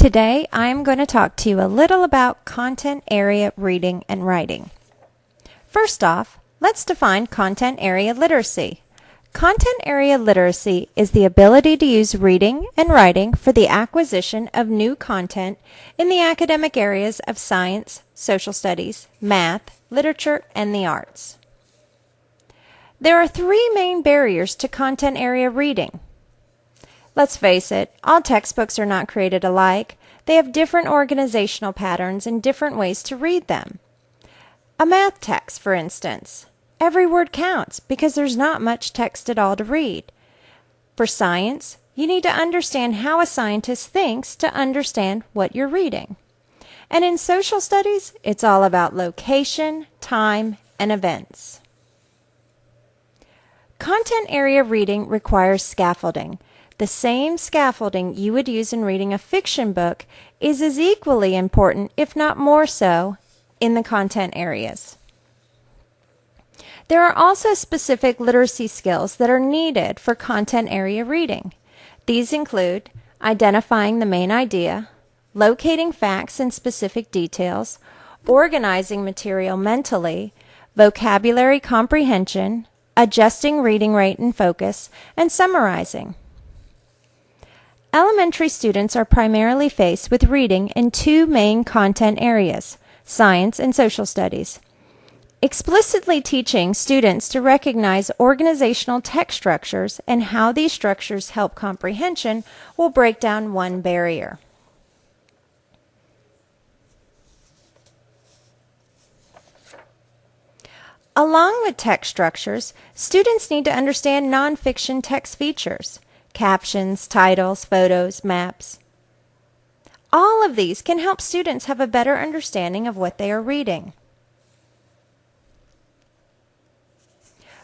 Today, I am going to talk to you a little about content area reading and writing. First off, let's define content area literacy. Content area literacy is the ability to use reading and writing for the acquisition of new content in the academic areas of science, social studies, math, literature, and the arts. There are three main barriers to content area reading. Let's face it, all textbooks are not created alike. They have different organizational patterns and different ways to read them. A math text, for instance. Every word counts because there's not much text at all to read. For science, you need to understand how a scientist thinks to understand what you're reading. And in social studies, it's all about location, time, and events. Content area reading requires scaffolding. The same scaffolding you would use in reading a fiction book is as equally important, if not more so, in the content areas. There are also specific literacy skills that are needed for content area reading. These include identifying the main idea, locating facts and specific details, organizing material mentally, vocabulary comprehension, adjusting reading rate and focus, and summarizing. Elementary students are primarily faced with reading in two main content areas, science and social studies. Explicitly teaching students to recognize organizational text structures and how these structures help comprehension will break down one barrier. Along with text structures, students need to understand nonfiction text features. Captions, titles, photos, maps. All of these can help students have a better understanding of what they are reading.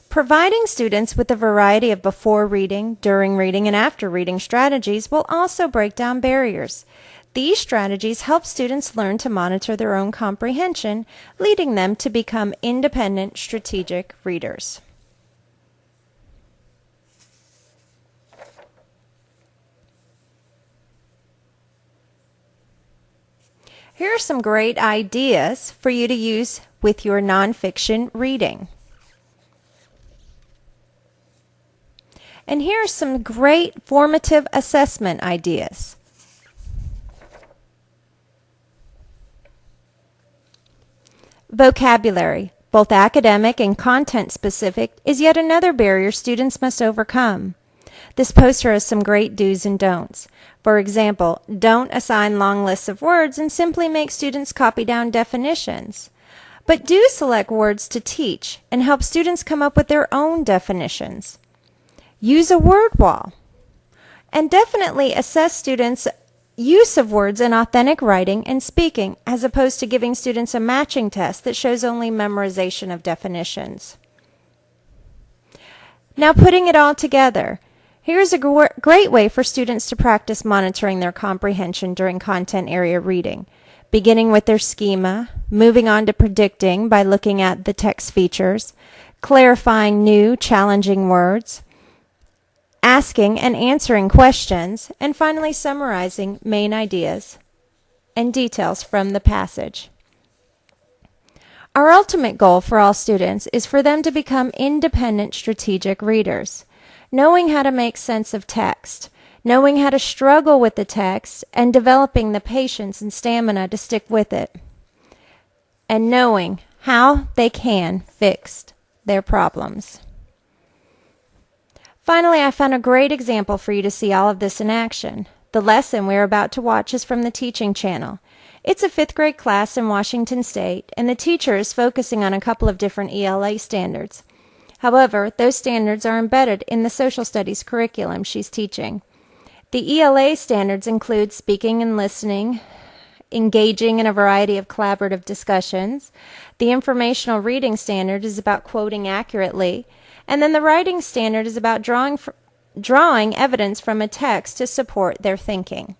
Providing students with a variety of before reading, during reading, and after reading strategies will also break down barriers. These strategies help students learn to monitor their own comprehension, leading them to become independent, strategic readers. Here are some great ideas for you to use with your nonfiction reading. And here are some great formative assessment ideas. Vocabulary, both academic and content specific, is yet another barrier students must overcome. This poster has some great do's and don'ts. For example, don't assign long lists of words and simply make students copy down definitions. But do select words to teach and help students come up with their own definitions. Use a word wall. And definitely assess students' use of words in authentic writing and speaking, as opposed to giving students a matching test that shows only memorization of definitions. Now, putting it all together. Here's a great way for students to practice monitoring their comprehension during content area reading, beginning with their schema, moving on to predicting by looking at the text features, clarifying new, challenging words, asking and answering questions, and finally summarizing main ideas and details from the passage. Our ultimate goal for all students is for them to become independent, strategic readers. Knowing how to make sense of text, knowing how to struggle with the text, and developing the patience and stamina to stick with it, and knowing how they can fix their problems. Finally, I found a great example for you to see all of this in action. The lesson we're about to watch is from the Teaching Channel. It's a 5th grade class in Washington State, and the teacher is focusing on a couple of different ELA standards. However, those standards are embedded in the social studies curriculum she's teaching. The ELA standards include speaking and listening, engaging in a variety of collaborative discussions. The informational reading standard is about quoting accurately, and then the writing standard is about drawing evidence from a text to support their thinking.